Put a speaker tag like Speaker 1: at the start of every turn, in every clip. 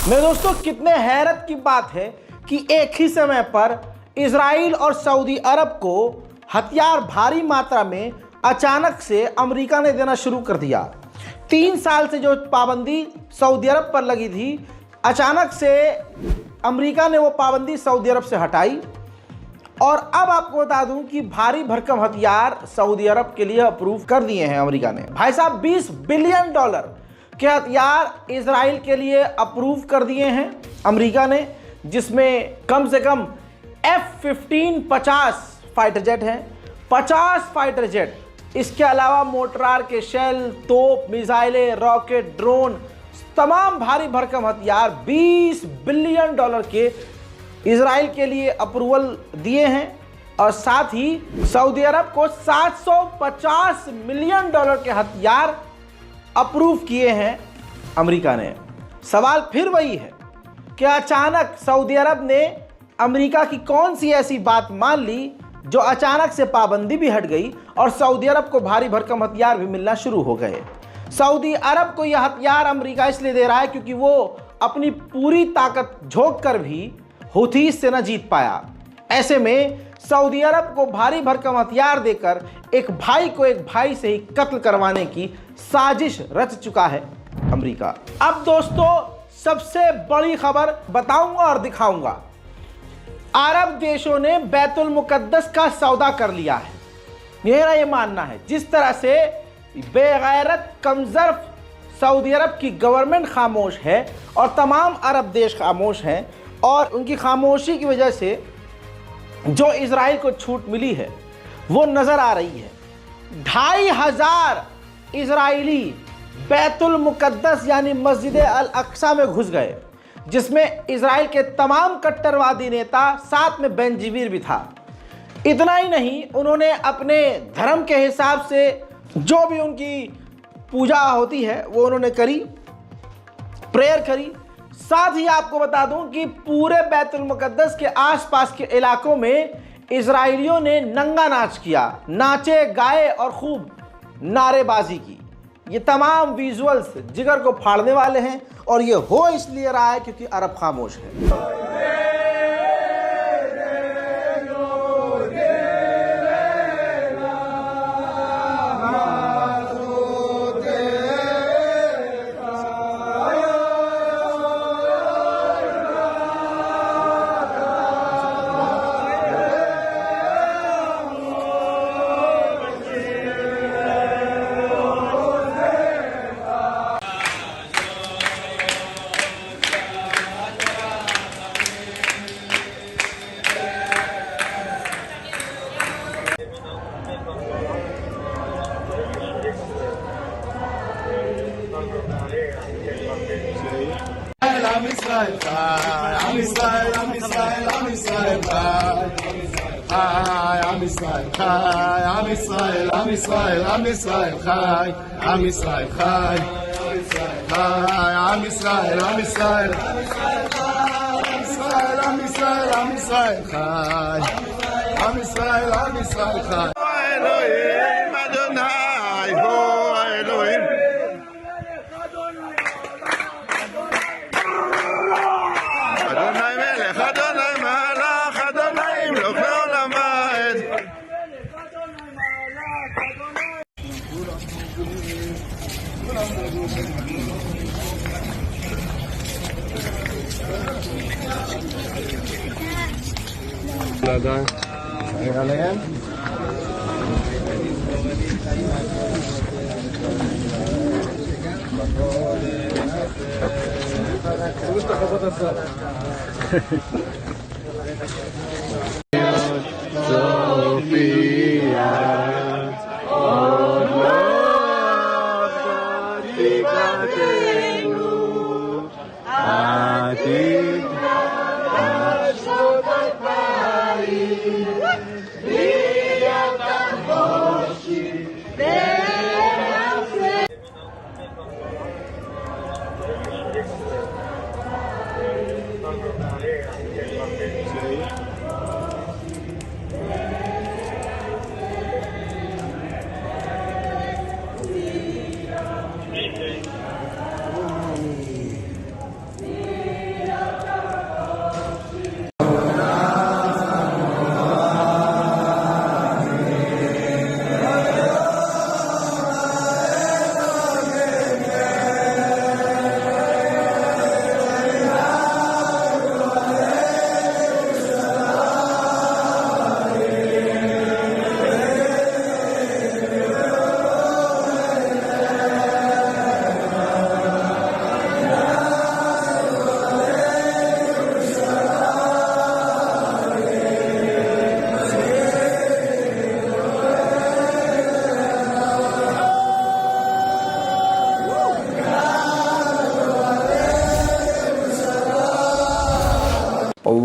Speaker 1: मेरे दोस्तों, कितने हैरत की बात है कि एक ही समय पर इजराइल और सऊदी अरब को हथियार भारी मात्रा में अचानक से अमेरिका ने देना शुरू कर दिया। 3 साल से जो पाबंदी सऊदी अरब पर लगी थी, अचानक से अमेरिका ने वो पाबंदी सऊदी अरब से हटाई और अब आपको बता दूं कि भारी भरकम हथियार सऊदी अरब के लिए अप्रूव कर दिए हैं अमेरिका ने। भाई साहब, $20 बिलियन के हथियार इजराइल के लिए अप्रूव कर दिए हैं अमेरिका ने, जिसमें कम से कम F-15 50 फाइटर जेट हैं, 50 फाइटर जेट। इसके अलावा मोटरार के शेल, तोप, मिसाइलें, रॉकेट, ड्रोन, तमाम भारी भरकम हथियार $20 बिलियन के इजराइल के लिए अप्रूवल दिए हैं। और साथ ही सऊदी अरब को $750 मिलियन के हथियार अप्रूव किए हैं अमेरिका ने। सवाल फिर वही है कि अचानक सऊदी अरब ने अमेरिका की कौन सी ऐसी बात मान ली जो अचानक से पाबंदी भी हट गई और सऊदी अरब को भारी भरकम हथियार भी मिलना शुरू हो गए। सऊदी अरब को यह हथियार अमेरिका इसलिए दे रहा है क्योंकि वो अपनी पूरी ताकत झोंक कर भी हूथीस से न जीत पाया। ऐसे में सऊदी अरब को भारी भरकम हथियार देकर एक भाई को एक भाई से ही कत्ल करवाने की साजिश रच चुका है अमेरिका। अब दोस्तों, सबसे बड़ी खबर बताऊंगा और दिखाऊंगा। अरब देशों ने बैतुल मुकद्दस का सौदा कर लिया है, मेरा ये मानना है। जिस तरह से बेगैरत कमजर्फ सऊदी अरब की गवर्नमेंट खामोश है और तमाम अरब देश खामोश हैं, और उनकी खामोशी की वजह से जो इजराइल को छूट मिली है वो नजर आ रही है। 2500 इजरायली बैतुल मुकद्दस यानी मस्जिद अल अक्सा में घुस गए, जिसमें इजराइल के तमाम कट्टरवादी नेता, साथ में बेंजीवीर भी था। इतना ही नहीं, उन्होंने अपने धर्म के हिसाब से जो भी उनकी पूजा होती है वो उन्होंने करी, प्रेयर करी। साथ ही आपको बता दूं कि पूरे बैतुल मुकद्दस के आसपास के इलाकों में इजराइलियों ने नंगा नाच किया, नाचे, गाए और खूब नारेबाजी की। ये तमाम विजुअल्स जिगर को फाड़ने वाले हैं और ये हो इसलिए रहा है क्योंकि अरब खामोश है।
Speaker 2: עם ישראל חי, עם ישראל, עם ישראל, עם ישראל חי, עם ישראל חי, עם ישראל, עם ישראל, עם ישראל חי, עם ישראל חי, עם ישראל, עם ישראל, עם ישראל, עם ישראל, עם ישראל חי, עם ישראל, עם ישראל חי. אלוהים אדוני הוא האלוהים. אדוני מלך, אדוני מלך, אדוני ימלוך לעולם ועד. עליהם? סופיה עוד לא תקראתנו עתיד עשות אלפיים להיות החושי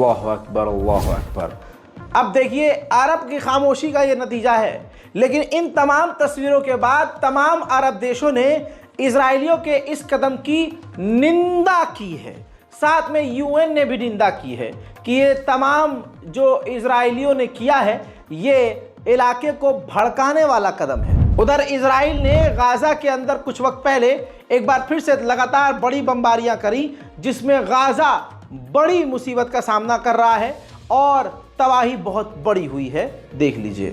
Speaker 1: अल्लाह अकबर, अल्लाह अकबर। अब देखिए, अरब की खामोशी का ये नतीजा है। लेकिन इन तमाम तस्वीरों के बाद तमाम अरब देशों ने इजरायलियों के इस कदम की निंदा की है। साथ में यूएन ने भी निंदा की है कि ये तमाम जो इजरायलियों ने किया है ये इलाके को भड़काने वाला कदम है। उधर इजराइल ने गाजा के अंदर कुछ वक्त पहले एक बार फिर से लगातार बड़ी बमबारियां करी, जिसमें गाजा बड़ी मुसीबत का सामना कर रहा है और तबाही बहुत बड़ी हुई है। देख लीजिए।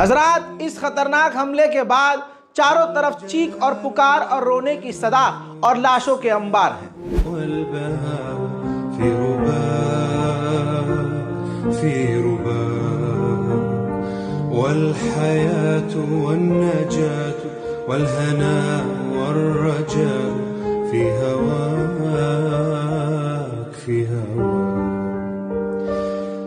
Speaker 1: हजरात, इस खतरनाक हमले के बाद चारों तरफ चीख और पुकार और रोने की सदा और लाशों के अंबार हैं।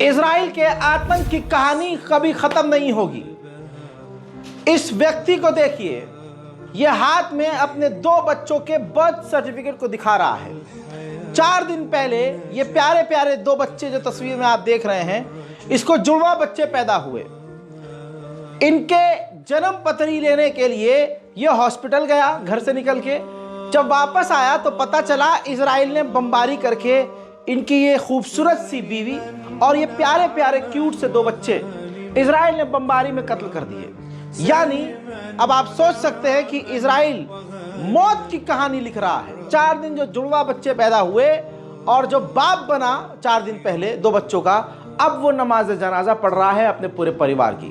Speaker 1: इजराइल के आतंक की कहानी कभी खत्म नहीं होगी। इस व्यक्ति को देखिए, यह हाथ में अपने 2 बच्चों के बर्थ सर्टिफिकेट को दिखा रहा है। 4 दिन पहले ये प्यारे प्यारे 2 बच्चे जो तस्वीर में आप देख रहे हैं, इसको जुड़वा बच्चे पैदा हुए। इनके जन्म पत्री लेने के लिए ये हॉस्पिटल गया घर से निकल के। जब वापस आया तो पता चला इजराइल ने बमबारी करके इनकी ये खूबसूरत सी बीवी और ये प्यारे प्यारे क्यूट से 2 बच्चे इजराइल ने बमबारी में कत्ल कर दिए। यानी अब आप सोच सकते हैं कि इजराइल मौत की कहानी लिख रहा है। 4 दिन जो जुड़वा बच्चे पैदा हुए और जो बाप बना 4 दिन पहले 2 बच्चों का, अब वो नमाज जनाजा पढ़ रहा है अपने पूरे परिवार की।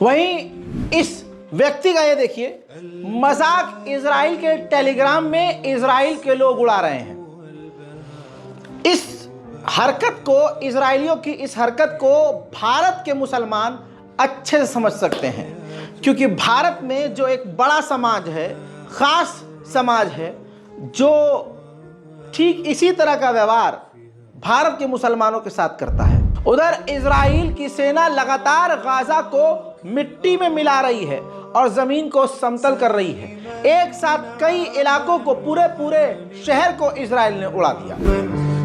Speaker 1: वहीं इस व्यक्ति का ये देखिए, मजाक इजराइल के टेलीग्राम में इजराइल के लोग उड़ा रहे हैं। इस हरकत को, इजराइलियों की इस हरकत को भारत के मुसलमान अच्छे से समझ सकते हैं, क्योंकि भारत में जो एक बड़ा समाज है, खास समाज है, जो ठीक इसी तरह का व्यवहार भारत के मुसलमानों के साथ करता है। उधर इजराइल की सेना लगातार गाजा को मिट्टी में मिला रही है और जमीन को समतल कर रही है। एक साथ कई इलाकों को, पूरे शहर को इजराइल ने उड़ा दिया।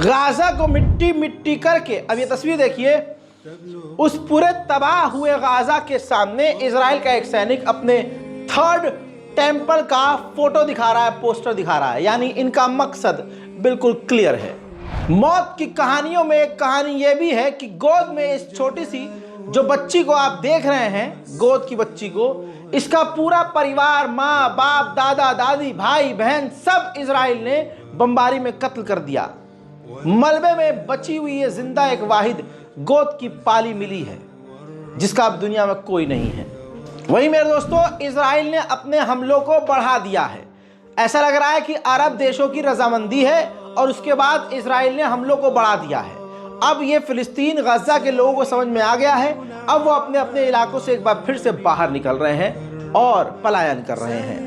Speaker 1: गाजा को मिट्टी मिट्टी करके, अब ये तस्वीर देखिए, उस पूरे तबाह हुए गाजा के सामने इजराइल का एक सैनिक अपने थर्ड टेंपल का फोटो दिखा रहा है, पोस्टर दिखा रहा है। यानी इनका मकसद बिल्कुल क्लियर है। मौत की कहानियों में एक कहानी यह भी है कि गोद में इस छोटी सी जो बच्ची को आप देख रहे हैं, गोद की बच्ची को, इसका पूरा परिवार, माँ बाप, दादा दादी, भाई बहन, सब इजराइल ने बमबारी में कत्ल कर दिया। मलबे में बची हुई ये जिंदा एक वाहिद गोद की पाली मिली है, जिसका अब दुनिया में कोई नहीं है। वहीं मेरे दोस्तों, इजराइल ने अपने हमलों को बढ़ा दिया है। ऐसा लग रहा है कि अरब देशों की रजामंदी है और उसके बाद इजराइल ने हमलों को बढ़ा दिया है। अब ये फिलिस्तीन, गजा के लोगों को समझ में आ गया है। अब वो अपने अपने इलाकों से एक बार फिर से बाहर निकल रहे हैं और पलायन कर रहे हैं।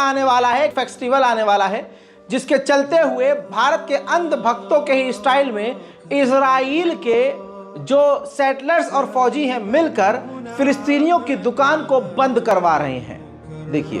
Speaker 1: आने वाला है, फेस्टिवल आने वाला है, जिसके चलते हुए भारत के अंध भक्तों के ही स्टाइल में इजराइल के जो सेटलर्स और फौजी हैं मिलकर फिलिस्तीनियों की दुकान को बंद करवा रहे हैं। देखिए,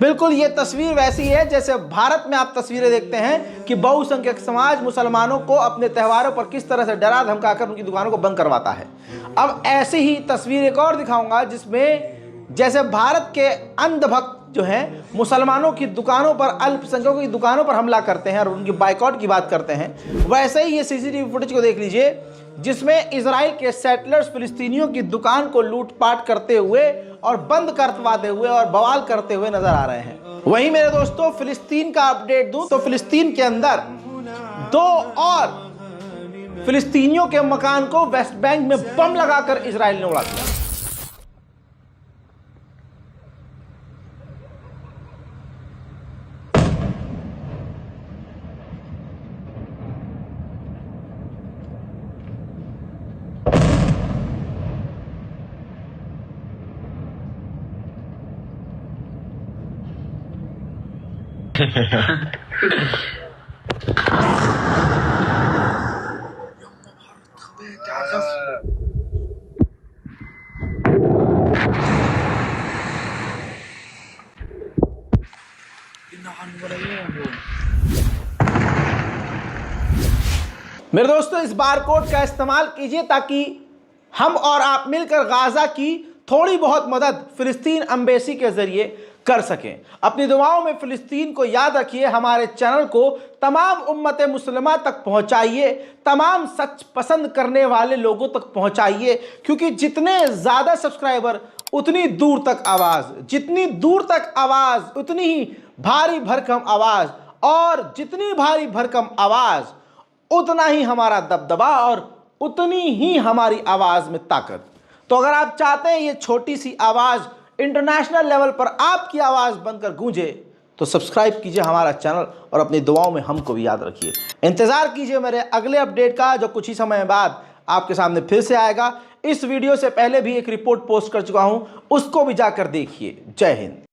Speaker 1: बिल्कुल ये तस्वीर वैसी है जैसे भारत में आप तस्वीरें देखते हैं कि बहुसंख्यक समाज मुसलमानों को अपने त्योहारों पर किस तरह से डरा धमकाकर उनकी दुकानों को बंद करवाता है। अब ऐसी ही तस्वीर एक और दिखाऊंगा जिसमें जैसे भारत के अंधभक्त जो हैं मुसलमानों की दुकानों पर, अल्पसंख्यकों की दुकानों पर हमला करते हैं और उनकी बाइकआउट की बात करते हैं, वैसे ही ये सीसीटीवी फुटेज को देख लीजिए जिसमें इजराइल के सेटलर्स फिलिस्तीनियों की दुकान को लूटपाट करते हुए और बंद करवाते हुए और बवाल करते हुए नजर आ रहे हैं। वहीं मेरे दोस्तों, फिलिस्तीन का अपडेट दूं तो फिलिस्तीन के अंदर 2 और फिलिस्तीनियों के मकान को वेस्ट बैंक में बम लगाकर इजराइल ने उड़ा दिया। मेरे दोस्तों, इस बारकोड का इस्तेमाल कीजिए ताकि हम और आप मिलकर गाजा की थोड़ी बहुत मदद फिलिस्तीन एम्बेसी के जरिए कर सकें। अपनी दुआओं में फिलिस्तीन को याद रखिए। हमारे चैनल को तमाम उम्मत मुस्लिमा तक पहुंचाइए, तमाम सच पसंद करने वाले लोगों तक पहुंचाइए, क्योंकि जितने ज़्यादा सब्सक्राइबर उतनी दूर तक आवाज़, जितनी दूर तक आवाज़ उतनी ही भारी भरकम आवाज़, और जितनी भारी भरकम आवाज़ उतना ही हमारा दबदबा और उतनी ही हमारी आवाज़ में ताकत। तो अगर आप चाहते हैं ये छोटी सी आवाज़ इंटरनेशनल लेवल पर आपकी आवाज़ बनकर गूंजे, तो सब्सक्राइब कीजिए हमारा चैनल और अपनी दुआओं में हमको भी याद रखिए। इंतज़ार कीजिए मेरे अगले अपडेट का, जो कुछ ही समय बाद आपके सामने फिर से आएगा। इस वीडियो से पहले भी एक रिपोर्ट पोस्ट कर चुका हूं, उसको भी जाकर देखिए। जय हिंद।